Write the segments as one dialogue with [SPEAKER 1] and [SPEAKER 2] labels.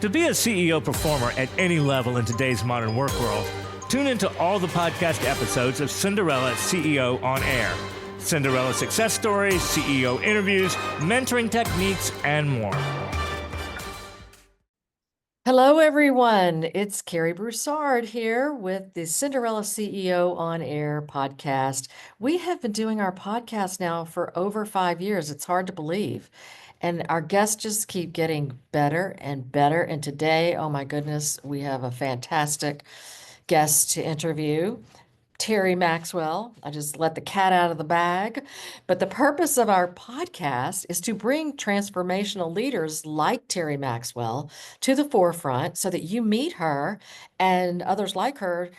[SPEAKER 1] To be a CEO performer at any level in today's modern work world, tune into all the podcast episodes of Cinderella CEO on Air. Cinderella success stories, CEO interviews, mentoring techniques, and more.
[SPEAKER 2] Hello, everyone. It's Cary Broussard here with the Cinderella CEO on Air podcast. We have been doing our podcast now for over 5 years. It's hard to believe. And our guests just keep getting better and better. And today, oh my goodness, we have a fantastic guest to interview. Terri Maxwell. I just let the cat out of the bag. But the purpose of our podcast is to bring transformational leaders like Terri Maxwell to the forefront so that you meet her and others like her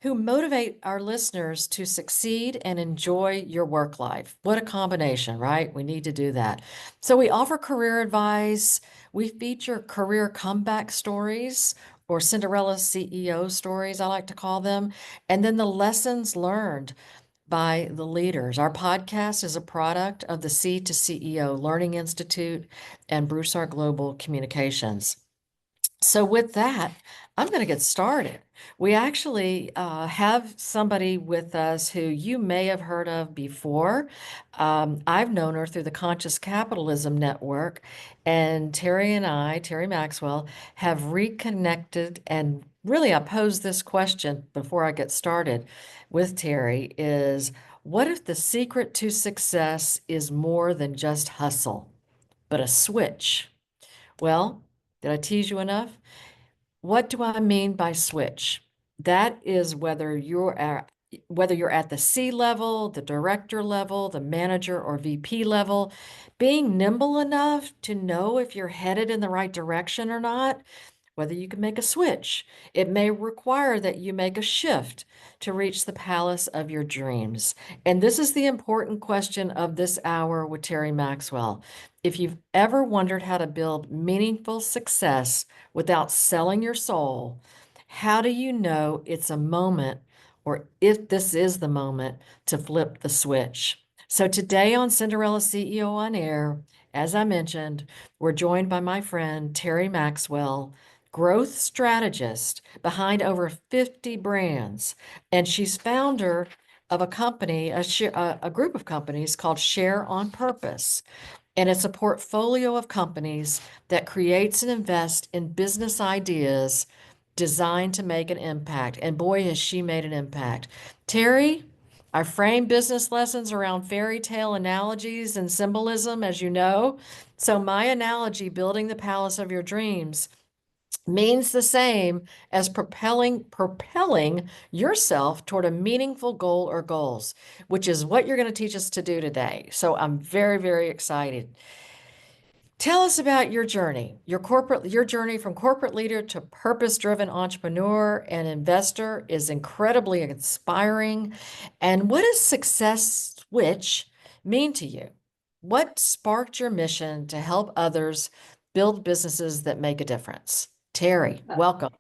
[SPEAKER 2] who motivate our listeners to succeed and enjoy your work life. What a combination, right? We need to do that. So we offer career advice. We feature career comeback stories, or Cinderella CEO stories, I like to call them, and then the lessons learned by the leaders. Our podcast is a product of the C2CEO Learning Institute and Broussard Global Communications. So with that, I'm going to get started. We actually have somebody with us who you may have heard of before. I've known her through the Conscious Capitalism Network, and Terri Maxwell, have reconnected. And really, I pose this question before I get started with Terri is, what if the secret to success is more than just hustle, but a switch? Well, did I tease you enough? What do I mean by switch? That is whether you're at the C level, the director level, the manager or VP level, being nimble enough to know if you're headed in the right direction or not, whether you can make a switch. It may require that you make a shift to reach the palace of your dreams. And this is the important question of this hour with Terri Maxwell. If you've ever wondered how to build meaningful success without selling your soul, how do you know it's a moment, or if this is the moment, to flip the switch? So today on Cinderella CEO on Air, as I mentioned, we're joined by my friend Terri Maxwell, growth strategist behind over 50 brands. And she's founder of a company, a group of companies called Share on Purpose. And it's a portfolio of companies that creates and invests in business ideas designed to make an impact. And boy, has she made an impact. Terri, I frame business lessons around fairy tale analogies and symbolism, as you know. So my analogy, building the palace of your dreams, means the same as propelling yourself toward a meaningful goal or goals, which is what you're going to teach us to do today. So I'm very, very excited. Tell us about your journey, your journey from corporate leader to purpose-driven entrepreneur and investor is incredibly inspiring. And what does success switch mean to you? What sparked your mission to help others build businesses that make a difference? Terri, welcome.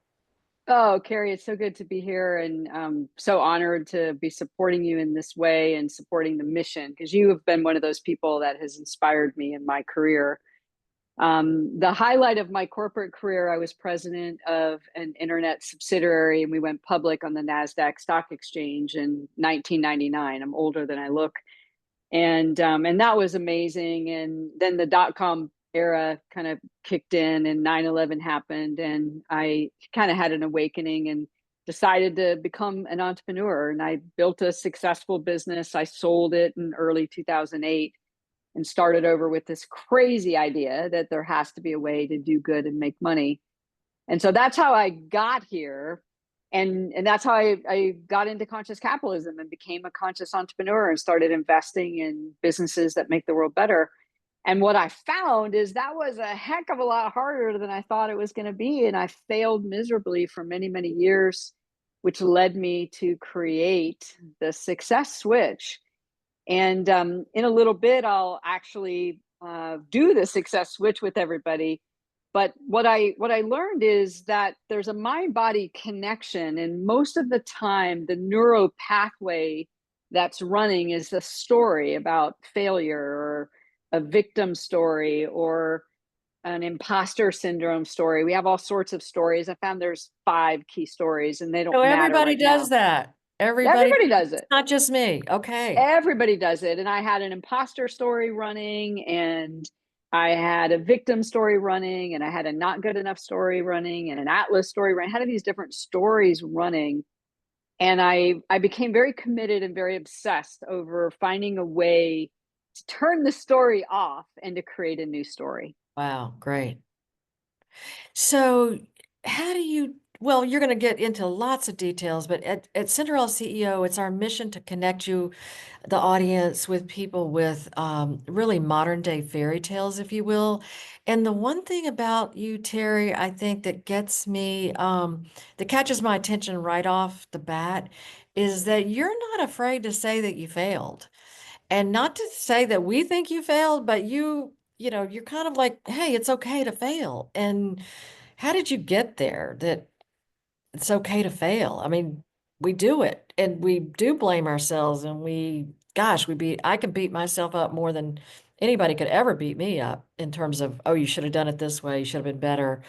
[SPEAKER 3] Oh, Cary, it's so good to be here, and so honored to be supporting you in this way and supporting the mission, because you have been one of those people that has inspired me in my career. The highlight of my corporate career, I was president of an internet subsidiary, and we went public on the NASDAQ stock exchange in 1999. I'm older than I look. And that was amazing. And then the dot-com era kind of kicked in and 9/11 happened, and I kind of had an awakening and decided to become an entrepreneur. And I built a successful business. I sold it in early 2008 and started over with this crazy idea that there has to be a way to do good and make money. And so that's how I got here. And that's how I got into conscious capitalism and became a conscious entrepreneur and started investing in businesses that make the world better. And what I found is that was a heck of a lot harder than I thought it was going to be. And I failed miserably for many, many years, which led me to create the success switch. And in a little bit, I'll actually do the success switch with everybody. But what I learned is that there's a mind-body connection. And most of the time, the neuro pathway that's running is a story about failure or a victim story or an imposter syndrome story. We have all sorts of stories. I found there's 5 key stories, and they
[SPEAKER 2] So
[SPEAKER 3] don't matter
[SPEAKER 2] everybody
[SPEAKER 3] right
[SPEAKER 2] does
[SPEAKER 3] now.
[SPEAKER 2] that. Everybody,
[SPEAKER 3] Everybody does
[SPEAKER 2] it's
[SPEAKER 3] it.
[SPEAKER 2] not just me. Okay.
[SPEAKER 3] Everybody does it. And I had an imposter story running, and I had a victim story running, and I had a not good enough story running, and an Atlas story running. I had these different stories running. And I became very committed and very obsessed over finding a way to turn the story off and to create a new story.
[SPEAKER 2] Wow, great. So how do you, well, you're going to get into lots of details, but at Cinderella CEO, it's our mission to connect you, the audience, with people with really modern day fairy tales, if you will. And the one thing about you, Terry, I think that gets me, that catches my attention right off the bat is that you're not afraid to say that you failed. And not to say that we think you failed, but you're kind of like, hey, it's okay to fail. And how did you get there that it's okay to fail? I mean, we do it and we do blame ourselves and gosh, I can beat myself up more than anybody could ever beat me up in terms of, oh, you should have done it this way. You should have been better.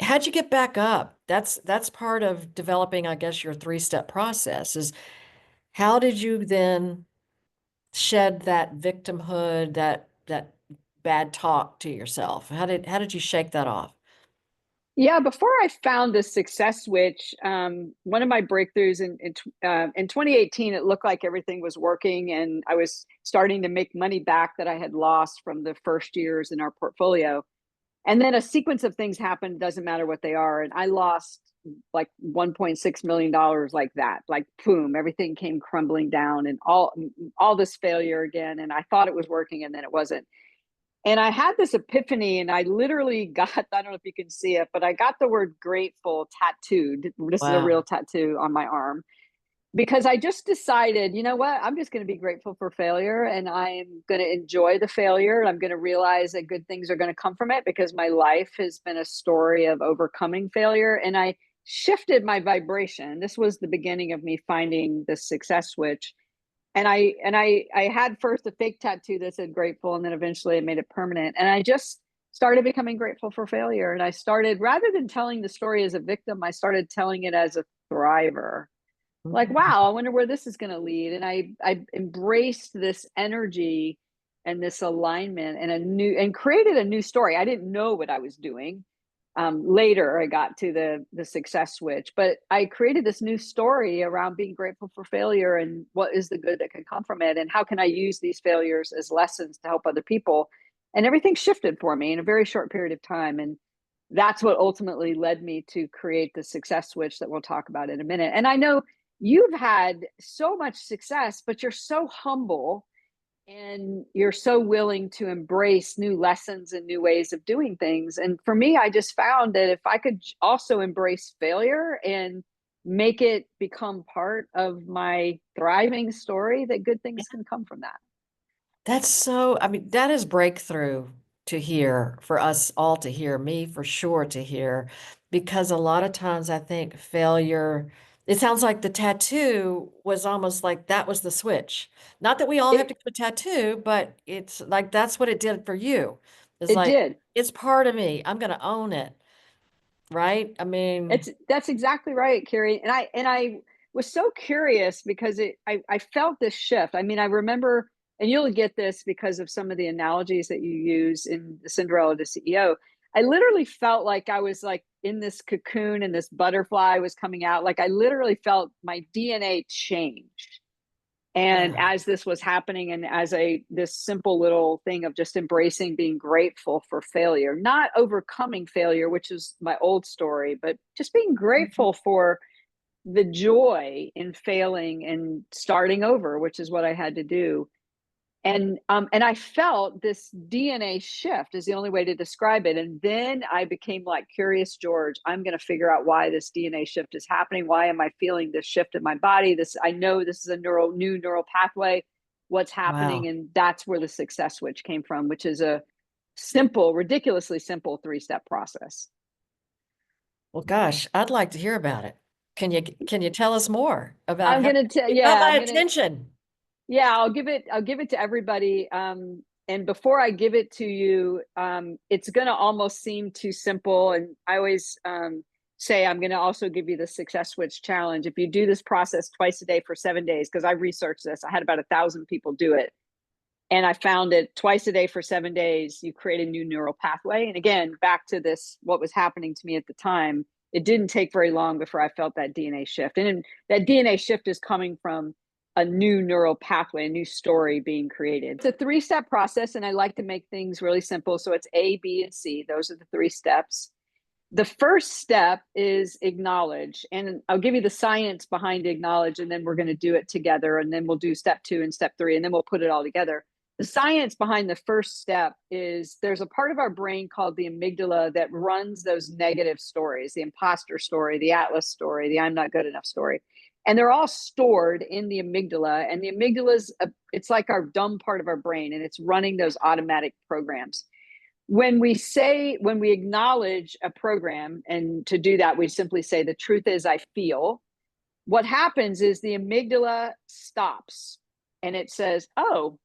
[SPEAKER 2] How'd you get back up? That's part of developing, I guess, your three-step process is how did you then shed that victimhood, that bad talk to yourself? How did you shake that off?
[SPEAKER 3] Yeah, before I found the success switch, one of my breakthroughs in 2018, it looked like everything was working, and I was starting to make money back that I had lost from the first years in our portfolio. And then a sequence of things happened, doesn't matter what they are, and I lost like $1.6 million like that. Like boom, everything came crumbling down, and all this failure again. And I thought it was working, and then it wasn't. And I had this epiphany, and I literally got, I don't know if you can see it, but I got the word grateful tattooed. This is a
[SPEAKER 2] Wow.
[SPEAKER 3] real tattoo on my arm because I just decided, you know what? I'm just going to be grateful for failure, and I'm going to enjoy the failure. I'm going to realize that good things are going to come from it because my life has been a story of overcoming failure. And I shifted my vibration. This was the beginning of me finding the success switch. And I had first a fake tattoo that said grateful, and then eventually I made it permanent. And I just started becoming grateful for failure. And I started, rather than telling the story as a victim, I started telling it as a thriver. Like,
[SPEAKER 2] Mhm.
[SPEAKER 3] wow, I wonder where this is going to lead. And I embraced this energy and this alignment and created a new story. I didn't know what I was doing. Later I got to the success switch, but I created this new story around being grateful for failure and what is the good that can come from it, and how can I use these failures as lessons to help other people. And everything shifted for me in a very short period of time, and that's what ultimately led me to create the success switch that we'll talk about in a minute. And I know you've had so much success, but you're so humble and you're so willing to embrace new lessons and new ways of doing things. And for me, I just found that if I could also embrace failure and make it become part of my thriving story, that good things can come from that.
[SPEAKER 2] That's so, I mean, that is breakthrough to hear for us all to hear, me for sure to hear, because a lot of times I think failure, it sounds like the tattoo was almost like that was the switch. Not that we all have
[SPEAKER 3] It
[SPEAKER 2] to get a tattoo, but it's like that's what it did for you. It's
[SPEAKER 3] it
[SPEAKER 2] like,
[SPEAKER 3] did.
[SPEAKER 2] it's part of me. I'm going to own it, right? I mean,
[SPEAKER 3] That's exactly right, Carrie. And I was so curious because I felt this shift. I mean, I remember, and you'll get this because of some of the analogies that you use in the Cinderella to CEO. I literally felt like I was like in this cocoon and this butterfly was coming out. Like I literally felt my DNA change. And
[SPEAKER 2] wow.
[SPEAKER 3] as this was happening, and as this simple little thing of just embracing being grateful for failure, not overcoming failure, which is my old story, but just being
[SPEAKER 2] Mhm.
[SPEAKER 3] grateful for the joy in failing and starting over, which is what I had to do. And I felt this DNA shift is the only way to describe it. And then I became like Curious George. I'm going to figure out why this DNA shift is happening. Why am I feeling this shift in my body? This, I know this is a new neural pathway. What's happening?
[SPEAKER 2] Wow.
[SPEAKER 3] And that's where the success switch came from, which is a simple, ridiculously simple 3-step process.
[SPEAKER 2] Well, gosh, I'd like to hear about it. Can you tell us more about
[SPEAKER 3] I'm
[SPEAKER 2] how
[SPEAKER 3] going to tell,
[SPEAKER 2] you got
[SPEAKER 3] yeah,
[SPEAKER 2] my
[SPEAKER 3] I'm going to,
[SPEAKER 2] attention?
[SPEAKER 3] yeah, I'll give it to everybody. And before I give it to you, it's going to almost seem too simple. And I always say, I'm going to also give you the success switch challenge. If you do this process twice a day for 7 days, because I researched this, I had about 1,000 people do it. And I found it twice a day for 7 days, you create a new neural pathway. And again, back to this, what was happening to me at the time, it didn't take very long before I felt that DNA shift. And that DNA shift is coming from a new neural pathway, a new story being created. It's a 3-step process, and I like to make things really simple. So it's A, B, and C. Those are the 3 steps. The first step is acknowledge. And I'll give you the science behind acknowledge, and then we're going to do it together. And then we'll do step 2 and step 3, and then we'll put it all together. The science behind the first step is there's a part of our brain called the amygdala that runs those negative stories, the imposter story, the Atlas story, the I'm not good enough story. And they're all stored in the amygdala. And the amygdala is, it's like our dumb part of our brain, and it's running those automatic programs. When we acknowledge a program, and to do that, we simply say, the truth is I feel, what happens is the amygdala stops and it says, oh,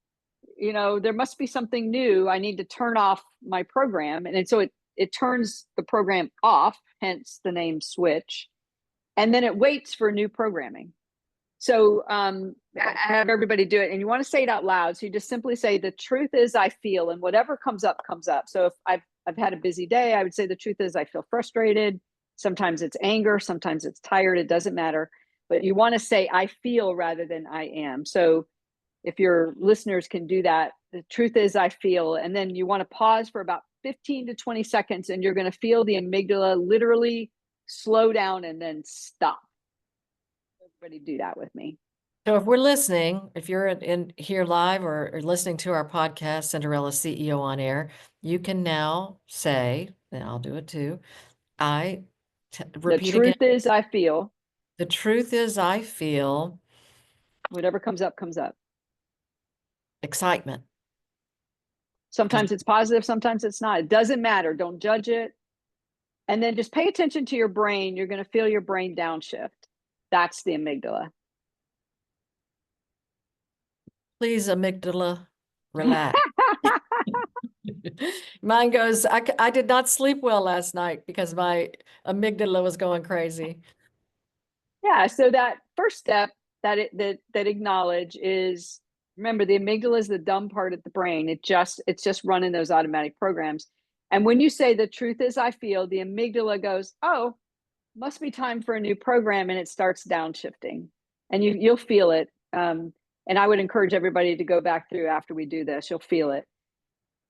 [SPEAKER 3] there must be something new. I need to turn off my program. And so it turns the program off, hence the name switch. And then it waits for new programming. So I have everybody do it, and you want to say it out loud. So you just simply say, the truth is I feel, and whatever comes up, comes up. So if I've had a busy day, I would say the truth is I feel frustrated. Sometimes it's anger, sometimes it's tired, it doesn't matter. But you want to say I feel rather than I am. So if your listeners can do that, the truth is I feel, and then you want to pause for about 15 to 20 seconds, and you're going to feel the amygdala literally slow down and then stop. Everybody do that with me.
[SPEAKER 2] So if we're listening, if you're in here live or listening to our podcast, Cinderella CEO on Air, you can now say, and I'll do it too, repeat again.
[SPEAKER 3] The truth is I feel.
[SPEAKER 2] The truth is I feel.
[SPEAKER 3] Whatever comes up, comes up.
[SPEAKER 2] Excitement.
[SPEAKER 3] Sometimes it's positive, sometimes it's not. It doesn't matter. Don't judge it. And then just pay attention to your brain. You're going to feel your brain downshift. That's the amygdala.
[SPEAKER 2] Please, amygdala, relax. Mine goes, I did not sleep well last night because my amygdala was going crazy.
[SPEAKER 3] Yeah, so that first step that acknowledge is, remember, the amygdala is the dumb part of the brain. It's just running those automatic programs. And when you say the truth is I feel, the amygdala goes, oh, must be time for a new program, and it starts downshifting. And you'll feel it. And I would encourage everybody to go back through after we do this. You'll feel it.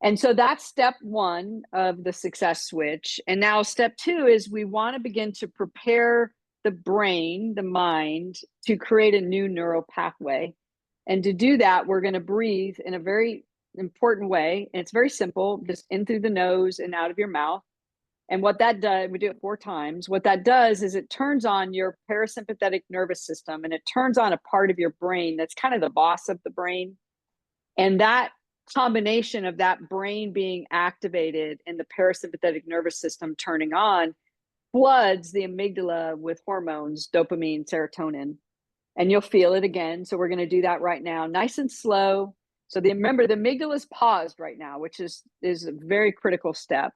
[SPEAKER 3] And so that's step 1 of the success switch. And now step 2 is we want to begin to prepare the brain, the mind, to create a new neural pathway. And to do that, we're going to breathe in a very important way. And it's very simple, just in through the nose and out of your mouth. And what that does, we do it 4 times. What that does is it turns on your parasympathetic nervous system, and it turns on a part of your brain that's kind of the boss of the brain. And that combination of that brain being activated and the parasympathetic nervous system turning on floods the amygdala with hormones, dopamine, serotonin. And you'll feel it again. So we're going to do that right now, nice and slow. So remember, the amygdala is paused right now, which is a very critical step.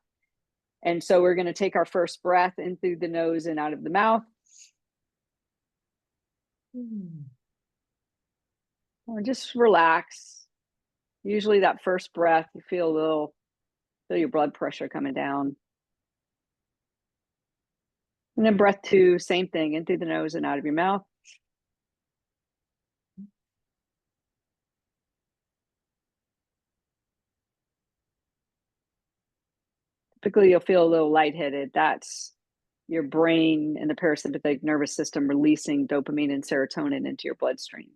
[SPEAKER 3] And so we're going to take our first breath in through the nose and out of the mouth. Or just relax. Usually that first breath, you feel your blood pressure coming down. And then breath 2, same thing, in through the nose and out of your mouth. Typically, you'll feel a little lightheaded. That's your brain and the parasympathetic nervous system releasing dopamine and serotonin into your bloodstream.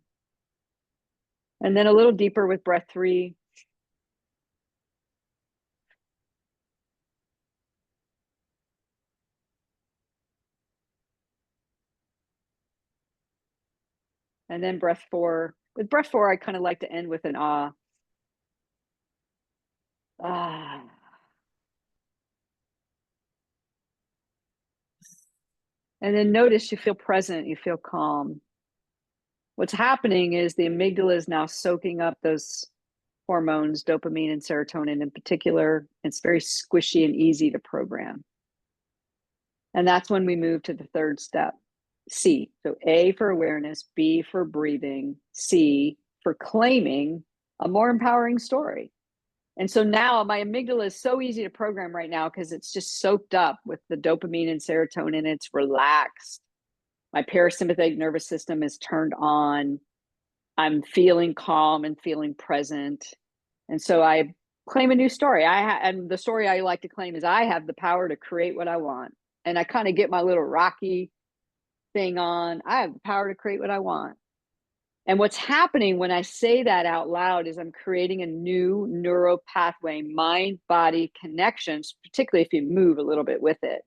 [SPEAKER 3] And then a little deeper with breath 3. And then breath 4. With breath 4, I kind of like to end with an ah. Ah. And then notice you feel present, you feel calm. What's happening is the amygdala is now soaking up those hormones, dopamine and serotonin in particular. It's very squishy and easy to program. And that's when we move to the third step, C. So A for awareness, B for breathing, C for claiming a more empowering story. And so now my amygdala is so easy to program right now because it's just soaked up with the dopamine and serotonin. It's relaxed. My parasympathetic nervous system is turned on. I'm feeling calm and feeling present. And so I claim a new story. And the story I like to claim is I have the power to create what I want. And I kind of get my little Rocky thing on. I have the power to create what I want. And what's happening when I say that out loud is I'm creating a new neural pathway, mind body connections, particularly if you move a little bit with it.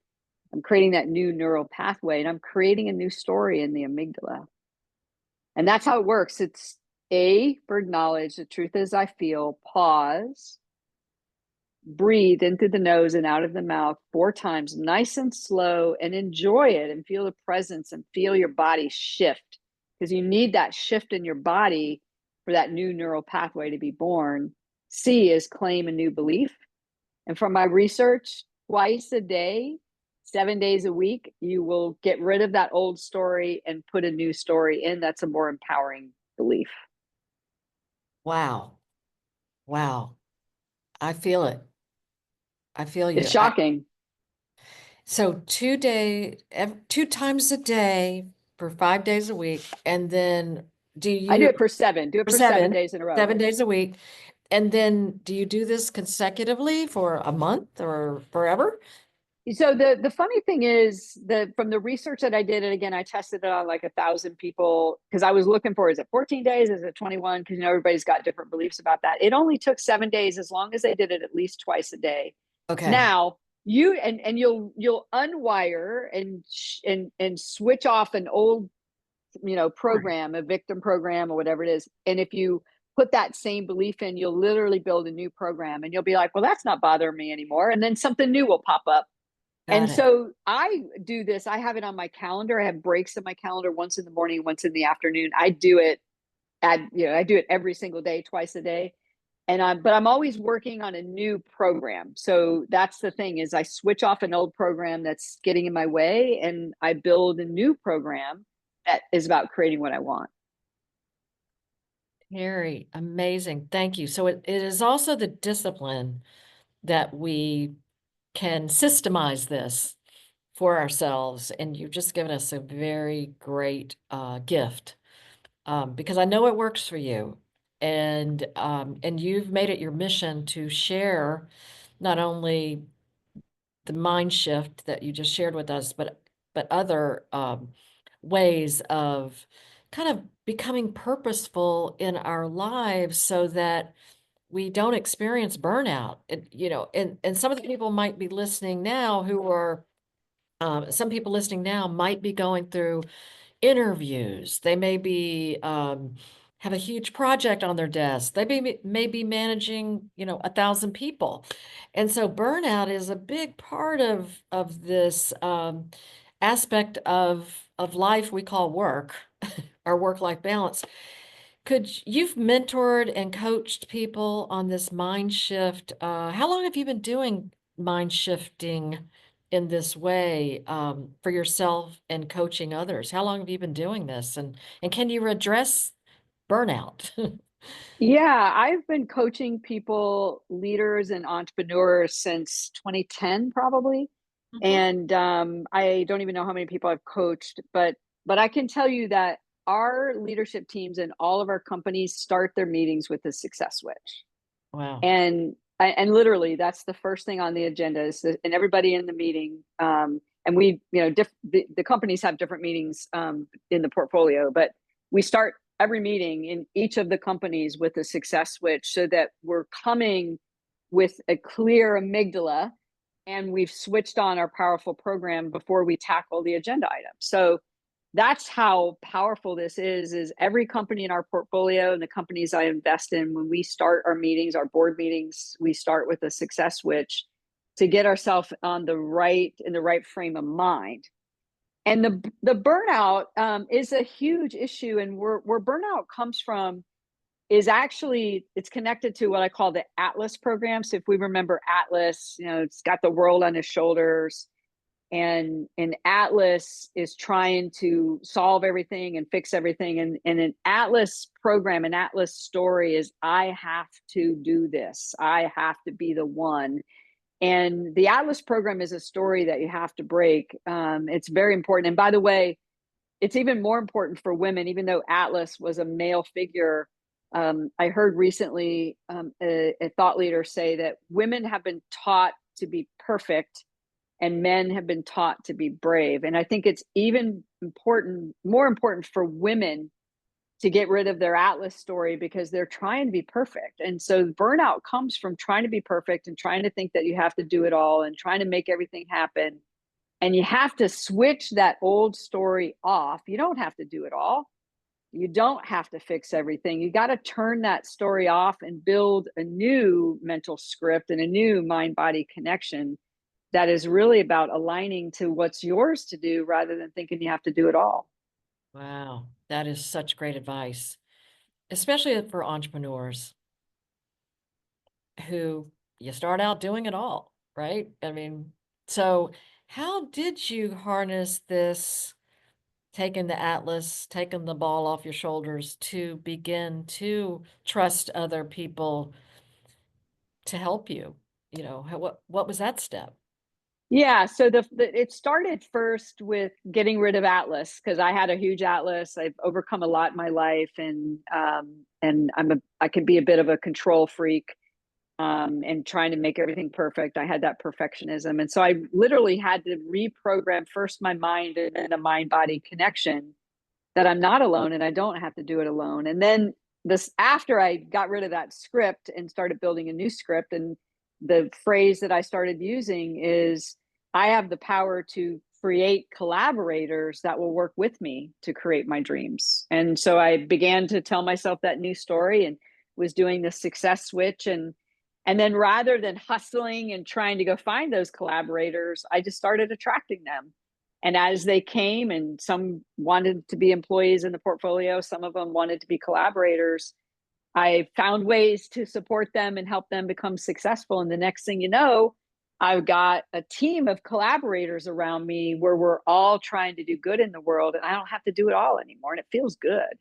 [SPEAKER 3] I'm creating that new neural pathway and I'm creating a new story in the amygdala. And that's how it works. It's A for acknowledge. The truth is, I feel, pause, breathe in through the nose and out of the mouth 4 times, nice and slow, and enjoy it and feel the presence and feel your body shift. Because you need that shift in your body for that new neural pathway to be born. C is claim a new belief. And from my research, twice a day, 7 days a week, you will get rid of that old story and put a new story in. That's a more empowering belief.
[SPEAKER 2] Wow. Wow. I feel it. I feel you.
[SPEAKER 3] It's shocking.
[SPEAKER 2] So 2 times a day for 5 days a week. And then
[SPEAKER 3] I do it for 7. Do it for 7 days in a row.
[SPEAKER 2] 7 days a week. And then do you do this consecutively for a month or forever?
[SPEAKER 3] So the funny thing is that from the research that I did, and again, I tested it on like 1,000 people because I was looking for, is it 14 days? Is it 21? Because, you know, everybody's got different beliefs about that. It only took 7 days as long as they did it at least twice a day.
[SPEAKER 2] Okay.
[SPEAKER 3] Now you, and you'll unwire and switch off an old, you know, program, a victim program or whatever it is. And if you put that same belief in, you'll literally build a new program and you'll be like, well, that's not bothering me anymore. And then something new will pop up. And so I do this. I have it on my calendar. I have breaks in my calendar, once in the morning, once in the afternoon. I do it I do it every single day, twice a day. But I'm always working on a new program. So that's the thing, is I switch off an old program that's getting in my way and I build a new program that is about creating what I want.
[SPEAKER 2] Terri, amazing. Thank you. So it is also the discipline that we can systemize this for ourselves. And you've just given us a very great gift, because I know it works for you. And you've made it your mission to share not only the mind shift that you just shared with us, but other ways of kind of becoming purposeful in our lives so that we don't experience burnout. And some of the people might be listening now who are, some people listening now might be going through interviews. They may be, have a huge project on their desk. They may be managing, 1,000 people. And so burnout is a big part of this aspect of life we call work, our work-life balance. You've mentored and coached people on this mind shift. How long have you been doing mind shifting in this way, for yourself and coaching others? How long have you been doing this? And can you address burnout?
[SPEAKER 3] Yeah, I've been coaching people, leaders and entrepreneurs since 2010, probably.
[SPEAKER 2] Mhm.
[SPEAKER 3] And I don't even know how many people I've coached, but I can tell you that our leadership teams in all of our companies start their meetings with a success switch.
[SPEAKER 2] Wow.
[SPEAKER 3] And literally that's the first thing on the agenda is and everybody in the meeting, and we, the companies have different meetings in the portfolio, but we start every meeting in each of the companies with a success switch so that we're coming with a clear amygdala and we've switched on our powerful program before we tackle the agenda items. So that's how powerful this is every company in our portfolio and the companies I invest in, when we start our meetings, our board meetings, we start with a success switch to get ourselves in the right frame of mind. And the burnout is a huge issue, and where burnout comes from is actually, it's connected to what I call the Atlas program. So if we remember Atlas, it's got the world on his shoulders, and Atlas is trying to solve everything and fix everything. And an Atlas program, an Atlas story is, I have to do this. I have to be the one. And the Atlas program is a story that you have to break. It's very important. And by the way, it's even more important for women, even though Atlas was a male figure. I heard recently a thought leader say that women have been taught to be perfect and men have been taught to be brave. And I think it's even more important for women to get rid of their Atlas story, because they're trying to be perfect. And so burnout comes from trying to be perfect and trying to think that you have to do it all and trying to make everything happen. And you have to switch that old story off. You don't have to do it all. You don't have to fix everything. You got to turn that story off and build a new mental script and a new mind-body connection that is really about aligning to what's yours to do rather than thinking you have to do it all.
[SPEAKER 2] Wow, that is such great advice, especially for entrepreneurs who you start out doing it all, right? I mean, so how did you harness this, taking the Atlas, taking the ball off your shoulders to begin to trust other people to help you? What was that step?
[SPEAKER 3] Yeah, so it started first with getting rid of Atlas, because I had a huge Atlas. I've overcome a lot in my life, and I can be a bit of a control freak, and trying to make everything perfect. I had that perfectionism, and so I literally had to reprogram first my mind and then a mind body connection, that I'm not alone and I don't have to do it alone. And then this, after I got rid of that script and started building a new script, and the phrase that I started using is, I have the power to create collaborators that will work with me to create my dreams. And so I began to tell myself that new story and was doing the success switch. And then rather than hustling and trying to go find those collaborators, I just started attracting them. And as they came, and some wanted to be employees in the portfolio, some of them wanted to be collaborators, I found ways to support them and help them become successful. And the next thing you know, I've got a team of collaborators around me where we're all trying to do good in the world, and I don't have to do it all anymore. And it feels good.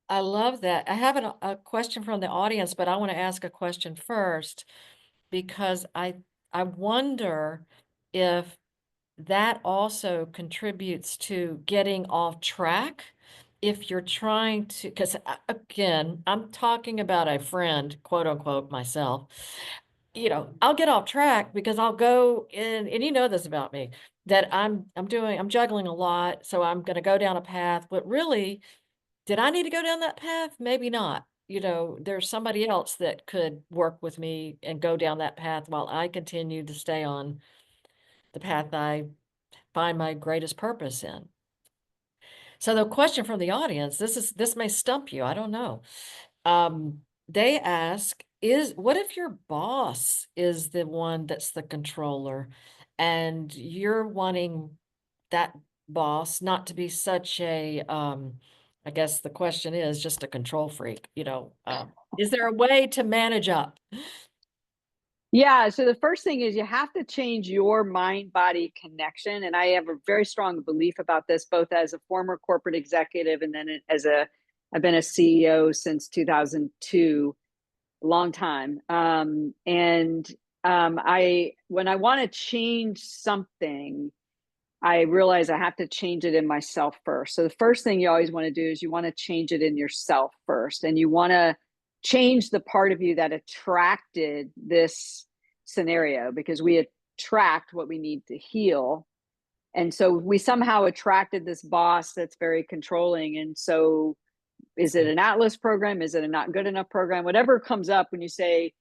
[SPEAKER 2] I love that. I have a question from the audience, but I want to ask a question first because I wonder if that also contributes to getting off track. If you're trying to, because again, I'm talking about a friend, quote unquote, myself. I'll get off track because I'll go in, and you know this about me, that I'm juggling a lot, so I'm going to go down a path, but really, did I need to go down that path? Maybe not. There's somebody else that could work with me and go down that path while I continue to stay on the path I find my greatest purpose in. So the question from the audience, this may stump you, I don't know. They ask, what if your boss is the one that's the controller and you're wanting that boss not to be such a, I guess the question is just a control freak, is there a way to manage up?
[SPEAKER 3] Yeah. So the first thing is, you have to change your mind body connection. And I have a very strong belief about this, both as a former corporate executive and then I've been a CEO since 2002, a long time. When I want to change something, I realize I have to change it in myself first. So the first thing you always want to do is you want to change it in yourself first. And you want to change the part of you that attracted this scenario, because we attract what we need to heal. And so we somehow attracted this boss that's very controlling. And so is it an Atlas program? Is it a not good enough program? Whatever comes up when you say,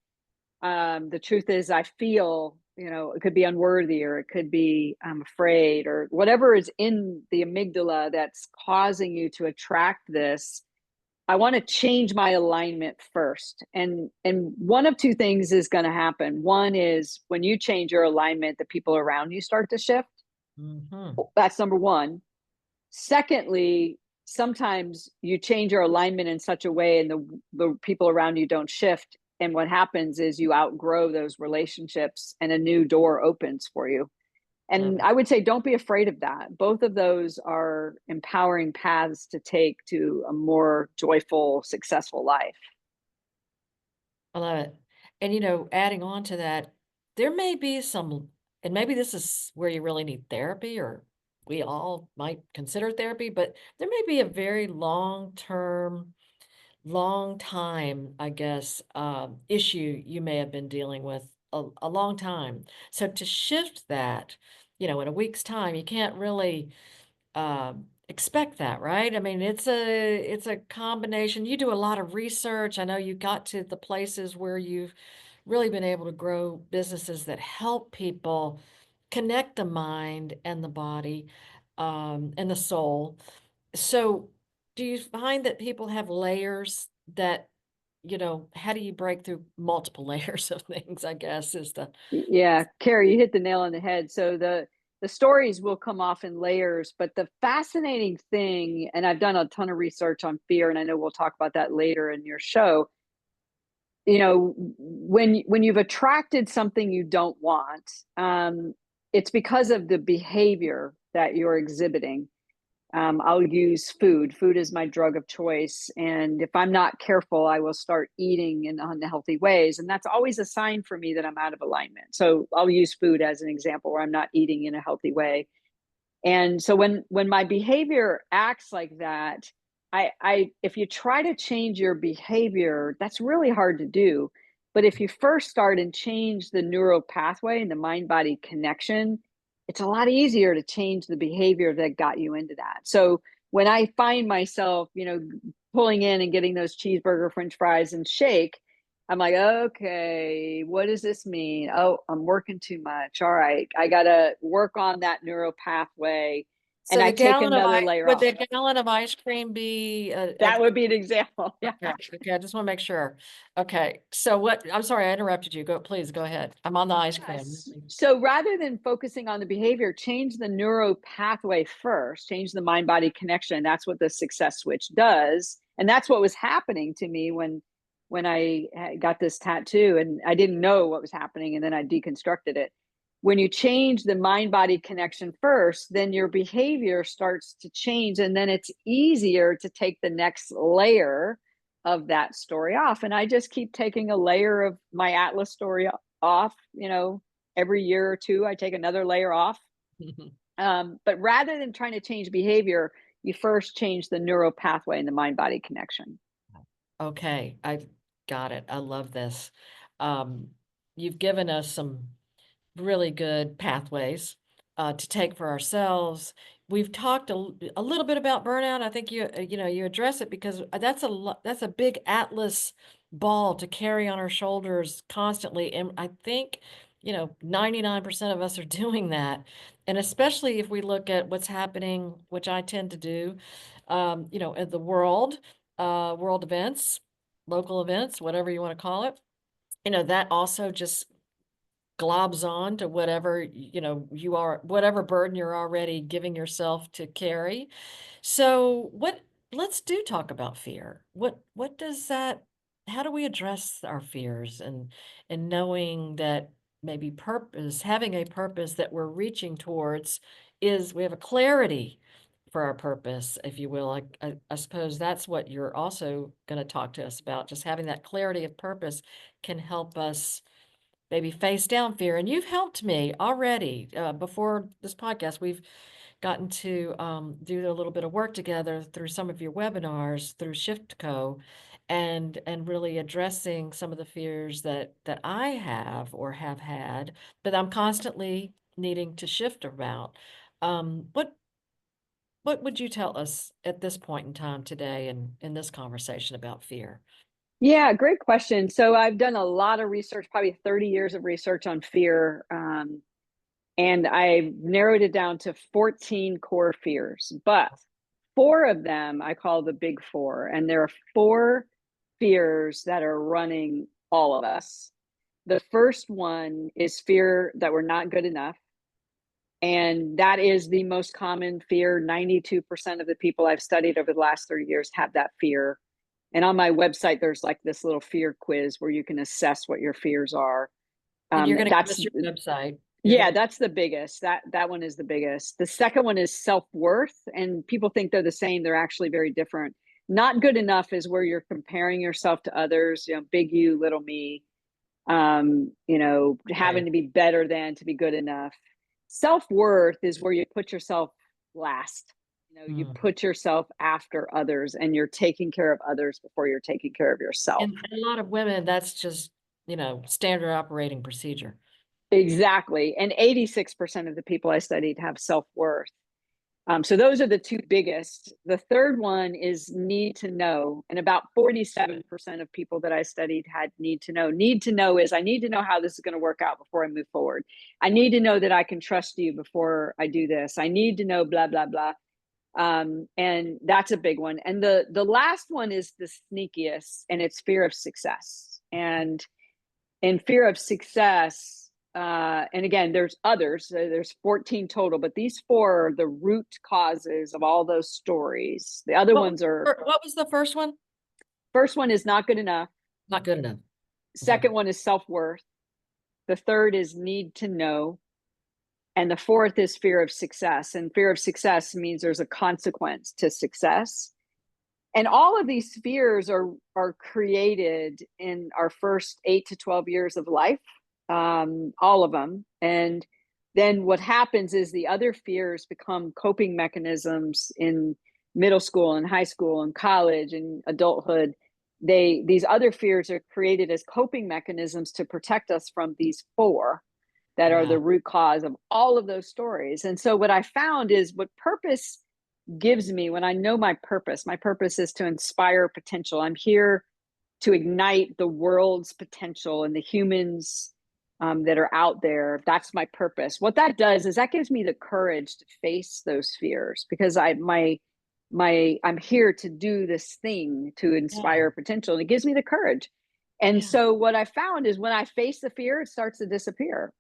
[SPEAKER 3] the truth is, I feel, it could be unworthy, or it could be I'm afraid, or whatever is in the amygdala that's causing you to attract this. I want to change my alignment first. And one of two things is going to happen. One is, when you change your alignment, the people around you start to shift.
[SPEAKER 2] Mhm.
[SPEAKER 3] That's number one. Secondly, sometimes you change your alignment in such a way and the people around you don't shift. And what happens is you outgrow those relationships and a new door opens for you.
[SPEAKER 2] Love
[SPEAKER 3] And
[SPEAKER 2] it.
[SPEAKER 3] I would say, don't be afraid of that. Both of those are empowering paths to take to a more joyful, successful life.
[SPEAKER 2] I love it. And, adding on to that, there may be some, and maybe this is where you really need therapy, or we all might consider therapy, but there may be a very long-term, long time, I guess, issue you may have been dealing with a long time. So to shift that, in a week's time, you can't really expect that, right? I mean, it's a combination. You do a lot of research. I know you got to the places where you've really been able to grow businesses that help people connect the mind and the body, and the soul. So, do you find that people have layers that, how do you break through multiple layers of things, I guess, is the
[SPEAKER 3] Yeah, Carrie, you hit the nail on the head. So the stories will come off in layers, but the fascinating thing, and I've done a ton of research on fear, and I know we'll talk about that later in your show. When you've attracted something you don't want, it's because of the behavior that you're exhibiting. I'll use food. Food is my drug of choice. And if I'm not careful, I will start eating in unhealthy ways. And that's always a sign for me that I'm out of alignment. So I'll use food as an example where I'm not eating in a healthy way. And so when my behavior acts like that, I if you try to change your behavior, that's really hard to do. But if you first start and change the neural pathway and the mind body connection, it's a lot easier to change the behavior that got you into that. So when I find myself, pulling in and getting those cheeseburger, French fries, and shake, I'm like, okay, what does this mean? Oh, I'm working too much. All right, I got to work on that neural pathway. And
[SPEAKER 2] so
[SPEAKER 3] I
[SPEAKER 2] the
[SPEAKER 3] take
[SPEAKER 2] gallon of
[SPEAKER 3] another
[SPEAKER 2] ice
[SPEAKER 3] layer
[SPEAKER 2] would
[SPEAKER 3] off.
[SPEAKER 2] the gallon of ice cream be
[SPEAKER 3] That would be an example. Yeah.
[SPEAKER 2] okay, okay, I just want to make sure. Okay, so I'm sorry, I interrupted you. Please go ahead. I'm on the ice cream.
[SPEAKER 3] Yes. So rather than focusing on the behavior, change the neuro pathway first, change the mind body connection. That's what the success switch does. And that's what was happening to me when I got this tattoo and I didn't know what was happening and then I deconstructed it. When you change the mind body connection first, then your behavior starts to change and then it's easier to take the next layer of that story off. And I just keep taking a layer of my Atlas story off, every year or two, I take another layer off. But rather than trying to change behavior, you first change the neural pathway and the mind body connection.
[SPEAKER 2] Okay, I got it. I love this. Um, you've given us some really good pathways to take for ourselves. We've talked a little bit about burnout. I think you address it because that's a big atlas ball to carry on our shoulders constantly, and I think 99% of us are doing that, and especially if we look at what's happening, which I tend to do, at the world events, local events, whatever you want to call it. That also just globs on to whatever you are, whatever burden you're already giving yourself to carry. So let's do talk about fear. What does that, how do we address our fears, and knowing that maybe having a purpose that we're reaching towards, is we have a clarity for our purpose, if you will. I suppose that's what you're also going to talk to us about. Just having that clarity of purpose can help us maybe face down fear. And you've helped me already. Before this podcast, we've gotten to do a little bit of work together through some of your webinars through ShiftCo, and really addressing some of the fears that I have or have had, but I'm constantly needing to shift about. What would you tell us at this point in time today, and in this conversation about fear?
[SPEAKER 3] Yeah, great question. So I've done a lot of research, probably 30 years of research on fear. And I've narrowed it down to 14 core fears, but four of them I call the big four. And there are four fears that are running all of us. The first one is fear that we're not good enough. And that is the most common fear. 92% of the people I've studied over the last 30 years have that fear. And on my website, there's like this little fear quiz where you can assess what your fears are.
[SPEAKER 2] And you're going to give
[SPEAKER 3] That's
[SPEAKER 2] us your website.
[SPEAKER 3] Yeah, that's the biggest. That one is the biggest. The second one is self-worth, and people think they're the same. They're actually very different. Not good enough is where you're comparing yourself to others, big you, little me, having
[SPEAKER 2] Right.
[SPEAKER 3] to be better than to be good enough. Self-worth is where you put yourself last. You
[SPEAKER 2] Mm.
[SPEAKER 3] put yourself after others and you're taking care of others before you're taking care of yourself.
[SPEAKER 2] And a lot of women, that's just, standard operating procedure.
[SPEAKER 3] Exactly. And 86% of the people I studied have self-worth. So those are the two biggest. The third one is need to know. And about 47% of people that I studied had need to know. Need to know is I need to know how this is going to work out before I move forward. I need to know that I can trust you before I do this. I need to know blah, blah, blah. And that's a big one. And the last one is the sneakiest, and it's fear of success. And in fear of success, and again, there's others, there's 14 total, but these four are the root causes of all those stories. The other ones are,
[SPEAKER 2] What was the first one?
[SPEAKER 3] first one is not good enough.
[SPEAKER 2] Not good enough. Okay.
[SPEAKER 3] Second one is self-worth. The third is need to know. And the fourth is fear of success. And fear of success means there's a consequence to success. And all of these fears are created in our first 8 to 12 years of life, all of them. And then what happens is the other fears become coping mechanisms in middle school and high school and college and adulthood. These other fears are created as coping mechanisms to protect us from these four that are the
[SPEAKER 2] Wow.
[SPEAKER 3] root cause of all of those stories. And so what I found is what purpose gives me when I know my purpose is to inspire potential. I'm here to ignite the world's potential and the humans that are out there. That's my purpose. What that does is that gives me the courage to face those fears because I'm here to do this thing to inspire
[SPEAKER 2] Yeah.
[SPEAKER 3] potential, and it gives me the courage. And
[SPEAKER 2] Yeah.
[SPEAKER 3] so what I found is when I face the fear, it starts to disappear.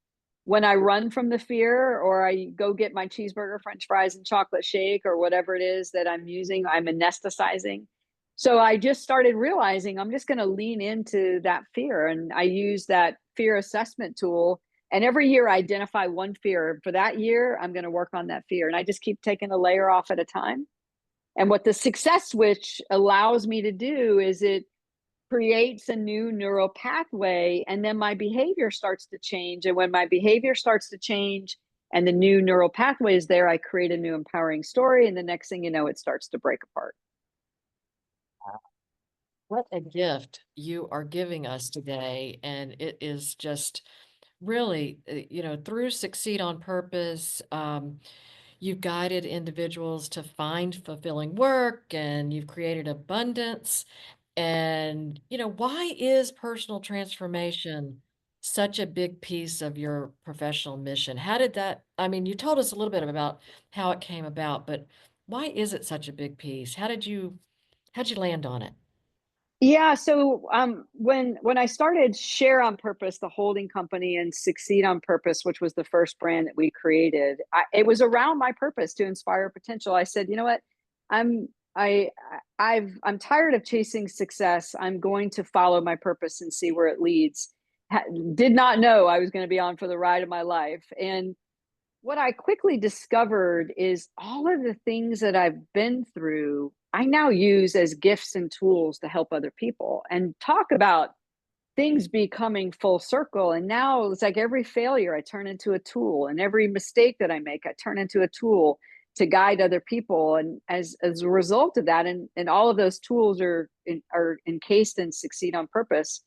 [SPEAKER 3] When I run from the fear or I go get my cheeseburger, french fries, and chocolate shake or whatever it is that I'm using, I'm anesthetizing. So I just started realizing I'm just going to lean into that fear. And I use that fear assessment tool. And every year I identify one fear. For that year, I'm going to work on that fear. And I just keep taking a layer off at a time. And what the success switch allows me to do is it creates a new neural pathway, and then my behavior starts to change. And when my behavior starts to change and the new neural pathway is there, I create a new empowering story. And the next thing you know, it starts to break apart.
[SPEAKER 2] What a gift you are giving us today. And it is just really, through Succeed on Purpose, you've guided individuals to find fulfilling work and you've created abundance. And, why is personal transformation such a big piece of your professional mission? How did that, I mean, you told us a little bit about how it came about, but why is it such a big piece? How'd you land on it?
[SPEAKER 3] Yeah. So when I started Share on Purpose, the holding company, and Succeed on Purpose, which was the first brand that we created, it was around my purpose to inspire potential. I said, you know what, I'm I I'm tired of chasing success. I'm going to follow my purpose and see where it leads. Did not know I was going to be on for the ride of my life. And what I quickly discovered is all of the things that I've been through, I now use as gifts and tools to help other people. And talk about things becoming full circle. And now it's like every failure I turn into a tool, and every mistake that I make, I turn into a tool to guide other people. And as a result of that, and all of those tools are encased in Succeed on Purpose,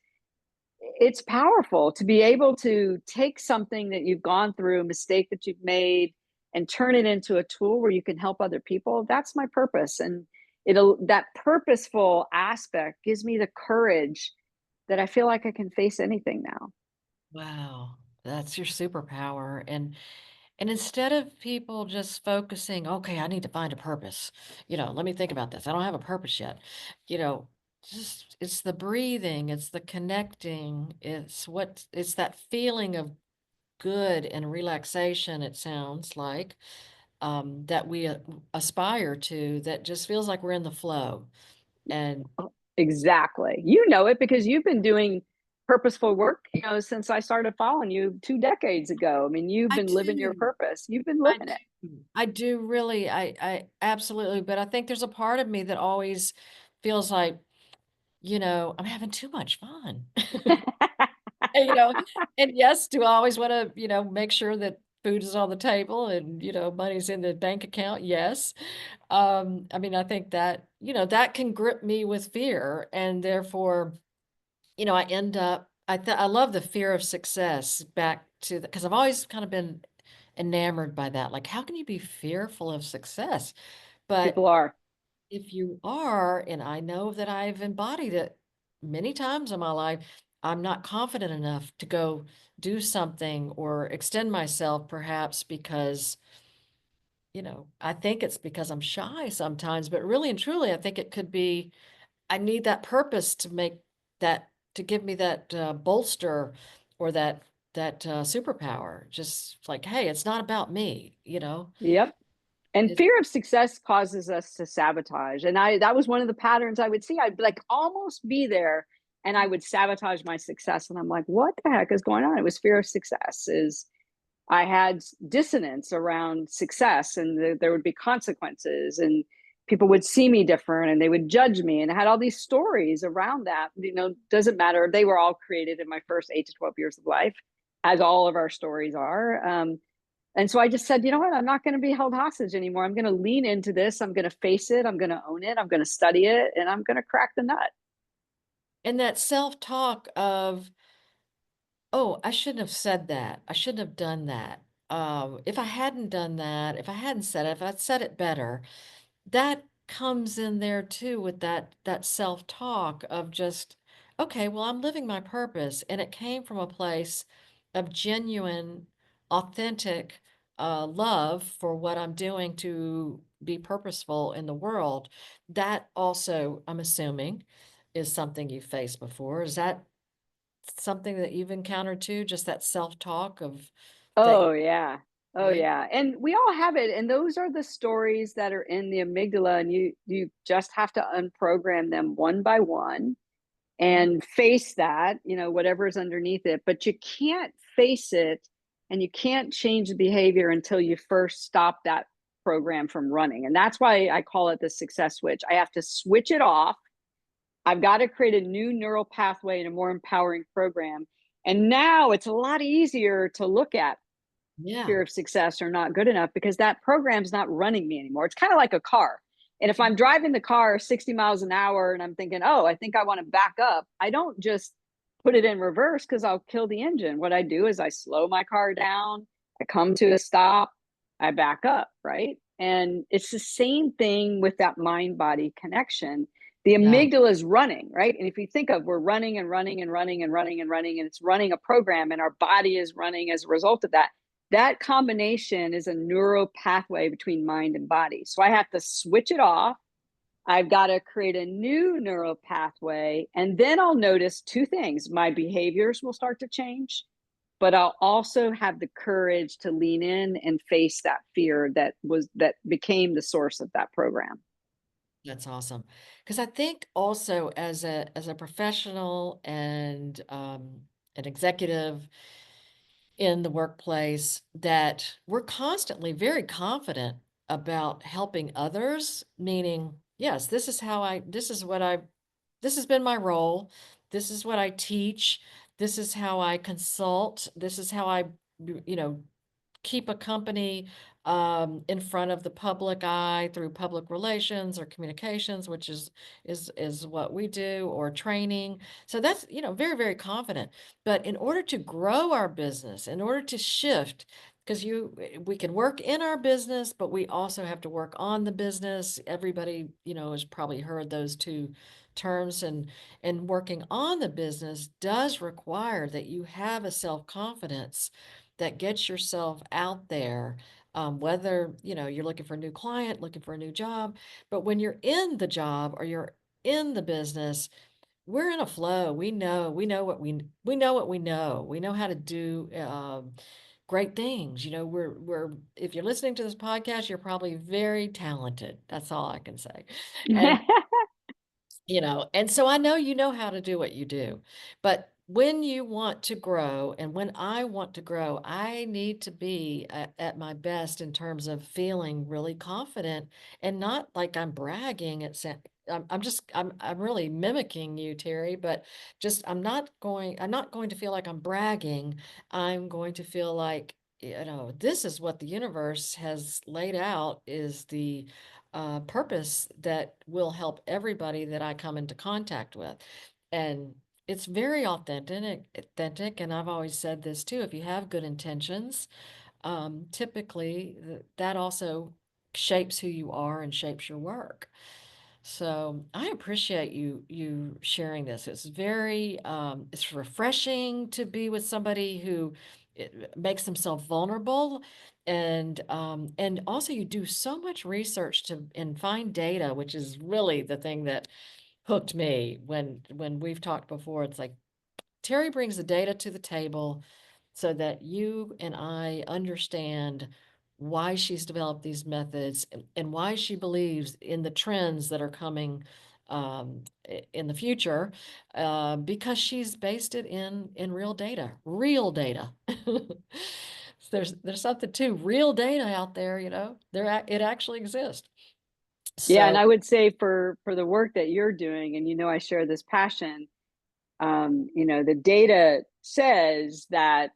[SPEAKER 3] it's powerful to be able to take something that you've gone through, a mistake that you've made, and turn it into a tool where you can help other people. That's my purpose. And that purposeful aspect gives me the courage that I feel like I can face anything now.
[SPEAKER 2] Wow, that's your superpower. And instead of people just focusing, okay, I need to find a purpose. Let me think about this. I don't have a purpose yet. You know, just it's the breathing, it's the connecting, it's that feeling of good and relaxation, it sounds like, that we aspire to, that just feels like we're in the flow. And
[SPEAKER 3] Exactly. You know it because you've been doing purposeful work, since I started following you 2 decades ago. I mean, you've
[SPEAKER 2] I
[SPEAKER 3] been living your
[SPEAKER 2] do.
[SPEAKER 3] purpose. You've been
[SPEAKER 2] I
[SPEAKER 3] living it.
[SPEAKER 2] do. I do really. I absolutely. But I think there's a part of me that always feels like, I'm having too much fun. And, and yes, do I always want to, make sure that food is on the table and, money's in the bank account? Yes. I mean, I think that, that can grip me with fear. And therefore, I end up, I love the fear of success back to the, because I've always kind of been enamored by that. Like, how can you be fearful of success? But
[SPEAKER 3] People are.
[SPEAKER 2] if you are, and I know that I've embodied it many times in my life, I'm not confident enough to go do something or extend myself, perhaps because, I think it's because I'm shy sometimes, but really and truly, I think it could be I need that purpose to make that, to give me that bolster or that superpower. Just like, hey, it's not about me.
[SPEAKER 3] Yep. And
[SPEAKER 2] It's,
[SPEAKER 3] fear of success causes us to sabotage. And that was one of the patterns I would see. I'd like almost be there and I would sabotage my success. And I'm like, what the heck is going on? It was fear of success. Is I had dissonance around success and there would be consequences and people would see me different and they would judge me. And I had all these stories around that. Doesn't matter. They were all created in my first 8 to 12 years of life, as all of our stories are. And so I just said, you know what? I'm not going to be held hostage anymore. I'm going to lean into this. I'm going to face it. I'm going to own it. I'm going to study it and I'm going to crack the nut.
[SPEAKER 2] and that self-talk of, oh, I shouldn't have said that. I shouldn't have done that. If I hadn't done that, if I hadn't said it, if I'd said it better, that comes in there too with that self-talk of just, okay, well, I'm living my purpose, and it came from a place of genuine, authentic love for what I'm doing to be purposeful in the world. That also, I'm assuming, is something you faced before. Is that something that you've encountered too? Just that self-talk of that,
[SPEAKER 3] Oh, yeah. Oh,
[SPEAKER 2] yeah.
[SPEAKER 3] yeah. And we all have it. And those are the stories that are in the amygdala. And you just have to unprogram them one by one
[SPEAKER 2] Mhm.
[SPEAKER 3] and face that, whatever's underneath it. But you can't face it and you can't change the behavior until you first stop that program from running. And that's why I call it the success switch. I have to switch it off. I've got to create a new neural pathway and a more empowering program. And now it's a lot easier to look at
[SPEAKER 2] Yeah.
[SPEAKER 3] fear of success or not good enough because that program's not running me anymore. It's kind of like a car. And if I'm driving the car 60 miles an hour and I'm thinking, oh, I think I want to back up, I don't just put it in reverse because I'll kill the engine. What I do is I slow my car down, I come to a stop, I back up, right? And it's the same thing with that mind body connection. The
[SPEAKER 2] Yeah.
[SPEAKER 3] amygdala is running, right? And if you think of we're running and running and running and running and running, and it's running a program, and our body is running as a result of that, that combination is a neural pathway between mind and body. So I have to switch it off. I've got to create a new neural pathway. And then I'll notice two things. My behaviors will start to change, but I'll also have the courage to lean in and face that fear that became the source of that program.
[SPEAKER 2] That's awesome. Because I think also as a professional and an executive in the workplace, that we're constantly very confident about helping others, meaning, yes, this has been my role. This is what I teach. This is how I consult. This is how I, you know, keep a company in front of the public eye through public relations or communications, which is what we do, or training. So that's, very, very confident. But in order to grow our business, in order to shift, because we can work in our business, but we also have to work on the business. Everybody, has probably heard those two terms, and working on the business does require that you have a self-confidence that gets yourself out there, whether, you're looking for a new client, looking for a new job. But when you're in the job or you're in the business, we're in a flow. We know what we know. We know how to do, great things. We're if you're listening to this podcast, you're probably very talented. That's all I can say. And and so I know you know how to do what you do. But when you want to grow and when I want to grow, I need to be at my best in terms of feeling really confident and not like I'm bragging. I'm really mimicking you, Terry, but just I'm not going to feel like I'm bragging. I'm going to feel like, this is what the universe has laid out is the purpose that will help everybody that I come into contact with. And it's very authentic. And I've always said this too, if you have good intentions, typically that also shapes who you are and shapes your work. So I appreciate you sharing this. It's refreshing to be with somebody who makes themselves vulnerable, and also you do so much research to and find data, which is really the thing that hooked me when we've talked before. It's like Terry brings the data to the table so that you and I understand why she's developed these methods and why she believes in the trends that are coming in the future, because she's based it in real data. There's something to real data out there, it actually exists.
[SPEAKER 3] Yeah, and
[SPEAKER 2] So
[SPEAKER 3] I would say for the work that you're doing, and I share this passion. The data says that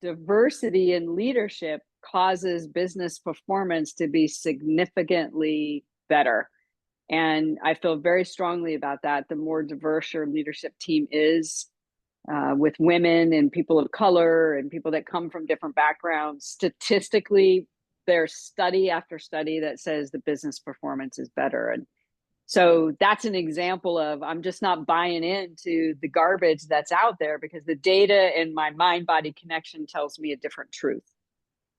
[SPEAKER 3] diversity in leadership causes business performance to be significantly better. And I feel very strongly about that. The more diverse your leadership team is, with women and people of color and people that come from different backgrounds, statistically, there's study after study that says the business performance is better. And so that's an example of I'm just not buying into the garbage that's out there because the data and my mind body connection tells me a different truth.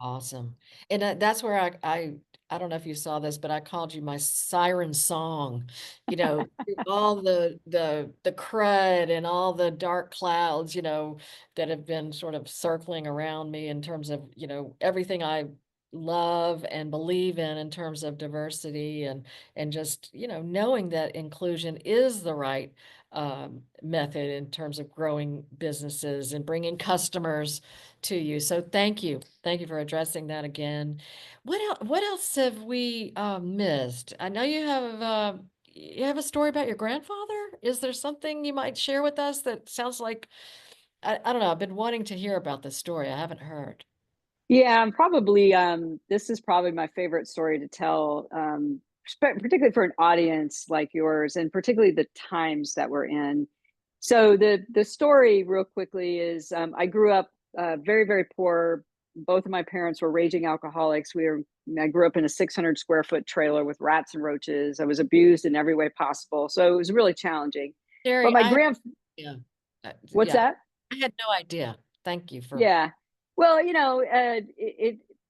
[SPEAKER 2] awesome. And that's where I don't know if you saw this, but I called you my siren song, through all the crud and all the dark clouds, that have been sort of circling around me in terms of, everything I love and believe in terms of diversity and just, knowing that inclusion is the right method in terms of growing businesses and bringing customers to you. So thank you. Thank you for addressing that again. What else have we missed? I know you have a story about your grandfather. Is there something you might share with us that sounds like I don't know, I've been wanting to hear about this story. I haven't heard.
[SPEAKER 3] Yeah, I'm probably this is probably my favorite story to tell, particularly for an audience like yours, and particularly the times that we're in. So the story, real quickly, is I grew up very very poor. Both of my parents were raging alcoholics. I grew up in a 600 square foot trailer with rats and roaches. I was abused in every way possible, so it was really challenging. But
[SPEAKER 2] Terry,
[SPEAKER 3] my grand,
[SPEAKER 2] yeah,
[SPEAKER 3] what's
[SPEAKER 2] yeah,
[SPEAKER 3] that?
[SPEAKER 2] I had no idea. Thank you for
[SPEAKER 3] Yeah. Well,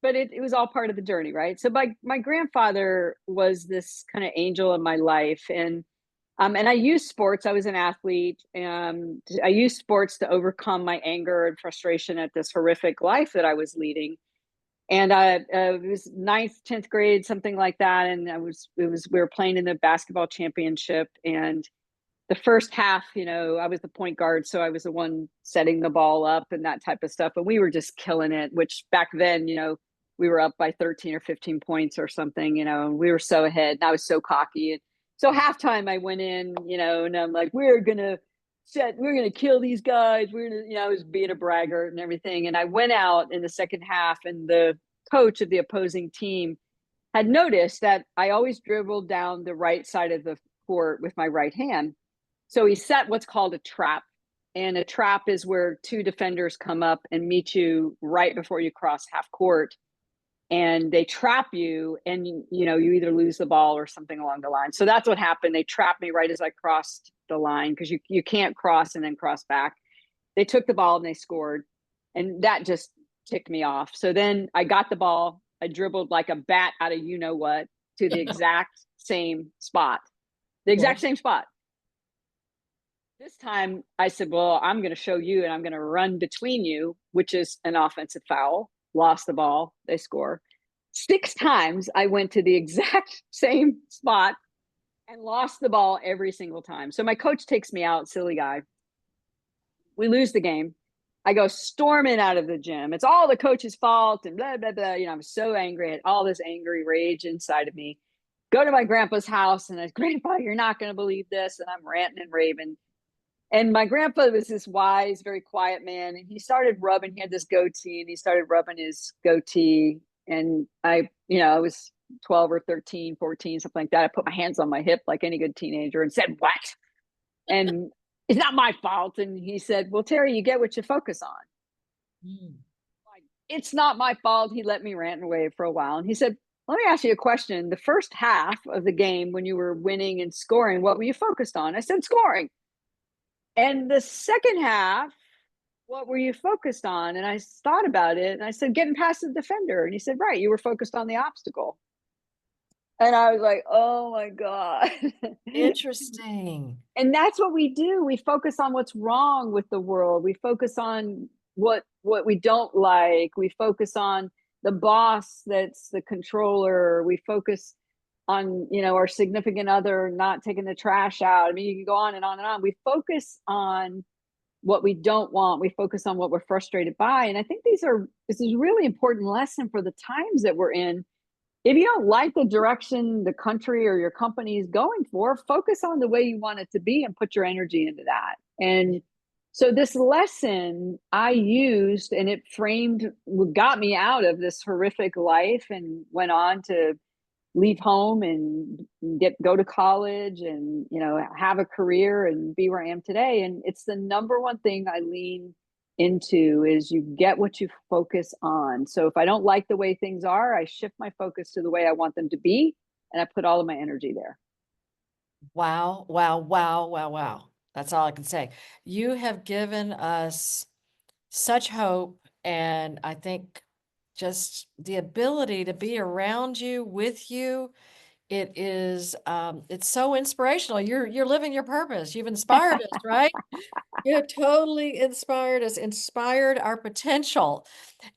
[SPEAKER 3] but it was all part of the journey, right? So my grandfather was this kind of angel in my life, and I used sports. I was an athlete, and I used sports to overcome my anger and frustration at this horrific life that I was leading. And it was ninth, 10th grade, something like that, and we were playing in the basketball championship, and the first half, I was the point guard, so I was the one setting the ball up and that type of stuff. And we were just killing it, which back then, we were up by 13 or 15 points or something, and we were so ahead. And I was so cocky. And so halftime I went in, and I'm like, we're gonna kill these guys. I was being a braggart and everything. And I went out in the second half, and the coach of the opposing team had noticed that I always dribbled down the right side of the court with my right hand. So he set what's called a trap. And a trap is where two defenders come up and meet you right before you cross half court. And they trap you, and you either lose the ball or something along the line. So that's what happened. They trapped me right as I crossed the line, because you can't cross and then cross back. They took the ball and they scored. And that just ticked me off. So then I got the ball. I dribbled like a bat out of what to the exact same spot. The exact same spot. This time I said, well, I'm going to show you and I'm going to run between you, which is an offensive foul. Lost the ball. They score. 6 times I went to the exact same spot and lost the ball every single time. So my coach takes me out, silly guy. We lose the game. I go storming out of the gym. It's all the coach's fault and blah, blah, blah. You know, I'm so angry. I had all this angry rage inside of me. Go to my grandpa's house and I said, Grandpa, you're not going to believe this. And I'm ranting and raving. And my grandpa was this wise, very quiet man. And he started rubbing, he had this goatee and he started rubbing his goatee. And I was 12 or 13, 14, something like that. I put my hands on my hip like any good teenager and said, what? And it's not my fault. And he said, well, Terry, you get what you focus on. Like, it's not my fault. He let me rant and rave for a while. And he said, let me ask you a question. The first half of the game, when you were winning and scoring, what were you focused on? I said, scoring. And the second half, what were you focused on? And I thought about it and I said, getting past the defender. And he said, right, you were focused on the obstacle. And I was like, oh my God.
[SPEAKER 2] Interesting.
[SPEAKER 3] And that's what we do. We focus on what's wrong with the world. We focus on what we don't like. We focus on the boss that's the controller. We focus on, our significant other not taking the trash out. I mean, you can go on and on and on. We focus on what we don't want. We focus on what we're frustrated by. And I think this is a really important lesson for the times that we're in. If you don't like the direction the country or your company is going for, focus on the way you want it to be and put your energy into that. And so this lesson I used, and it got me out of this horrific life and went on to leave home and go to college and, have a career and be where I am today. And it's the number one thing I lean into is you get what you focus on. So if I don't like the way things are, I shift my focus to the way I want them to be. And I put all of my energy there.
[SPEAKER 2] Wow, wow, wow, wow, wow. That's all I can say. You have given us such hope, and I think just the ability to be around you, with you, it is it's so inspirational. You're living your purpose. You've inspired us, right? You have totally inspired us, inspired our potential.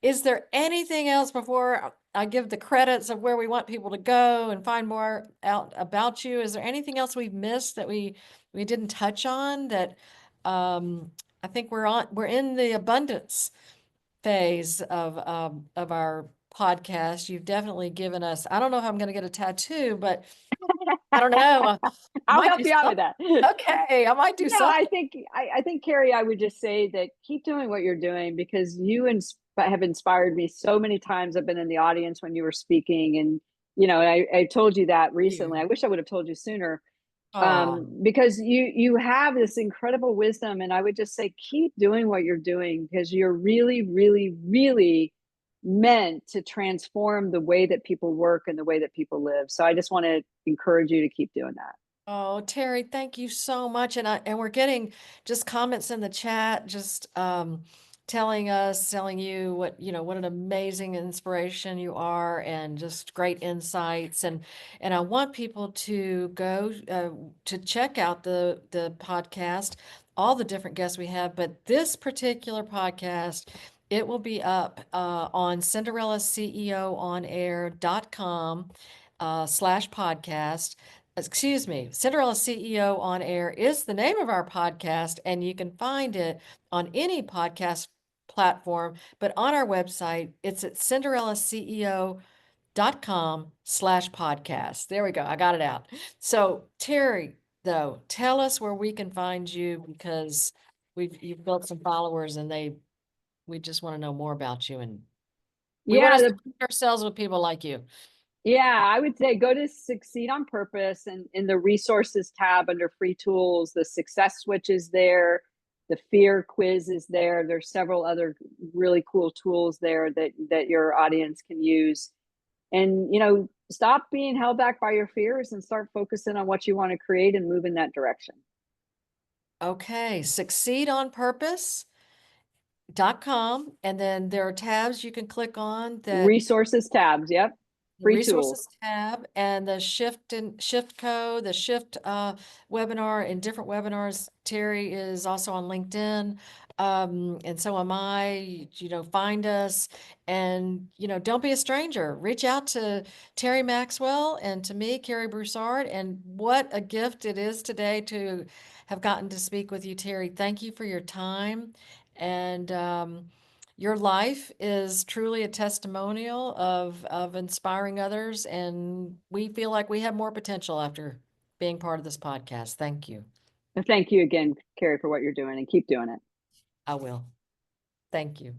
[SPEAKER 2] Is there anything else before I give the credits of where we want people to go and find more out about you? Is there anything else we've missed that we didn't touch on that I think we're in the abundance phase of our podcast. You've definitely given us, I don't know if I'm going to get a tattoo, but I don't know. I
[SPEAKER 3] I'll
[SPEAKER 2] might
[SPEAKER 3] help
[SPEAKER 2] do
[SPEAKER 3] you out with
[SPEAKER 2] something.
[SPEAKER 3] that.
[SPEAKER 2] Okay, I might do
[SPEAKER 3] No,
[SPEAKER 2] something.
[SPEAKER 3] I think Cary, I would just say that keep doing what you're doing because you have inspired me so many times. I've been in the audience when you were speaking, and I told you that recently. I wish I would have told you sooner,
[SPEAKER 2] Oh,
[SPEAKER 3] because you have this incredible wisdom, and I would just say keep doing what you're doing because you're really, really, really meant to transform the way that people work and the way that people live. So I just want to encourage you to keep doing that.
[SPEAKER 2] oh, Terry, thank you so much. And we're getting just comments in the chat, just telling you what an amazing inspiration you are and just great insights. And I want people to go to check out the podcast, all the different guests we have, but this particular podcast, it will be up on CinderellaCEOOnAir.com /podcast. Excuse me, Cinderella CEO on Air is the name of our podcast, and you can find it on any podcast platform, but on our website, it's at cinderellaceo.com /podcast. There we go. I got it out. So Terry, though, tell us where we can find you because you've built some followers and we just want to know more about you and we want
[SPEAKER 3] Yeah,
[SPEAKER 2] to surround ourselves with people like you.
[SPEAKER 3] Yeah, I would say go to Succeed on Purpose and in the resources tab under free tools, the success switch is there, the fear quiz is there. There's several other really cool tools there that your audience can use. And stop being held back by your fears and start focusing on what you want to create and move in that direction.
[SPEAKER 2] Okay, succeedonpurpose.com, and then there are tabs you can click on that.
[SPEAKER 3] Resources tabs, yep.
[SPEAKER 2] the
[SPEAKER 3] Free tools.
[SPEAKER 2] resources tab and the shift code, the shift webinar and different webinars. Terri is also on LinkedIn. And so am I. Find us, and, don't be a stranger. Reach out to Terri Maxwell and to me, Cary Broussard. And what a gift it is today to have gotten to speak with you, Terri. Thank you for your time. And, your life is truly a testimonial of inspiring others, and we feel like we have more potential after being part of this podcast. Thank you.
[SPEAKER 3] Thank you again, Cary, for what you're doing, and keep doing it.
[SPEAKER 2] I will. Thank you.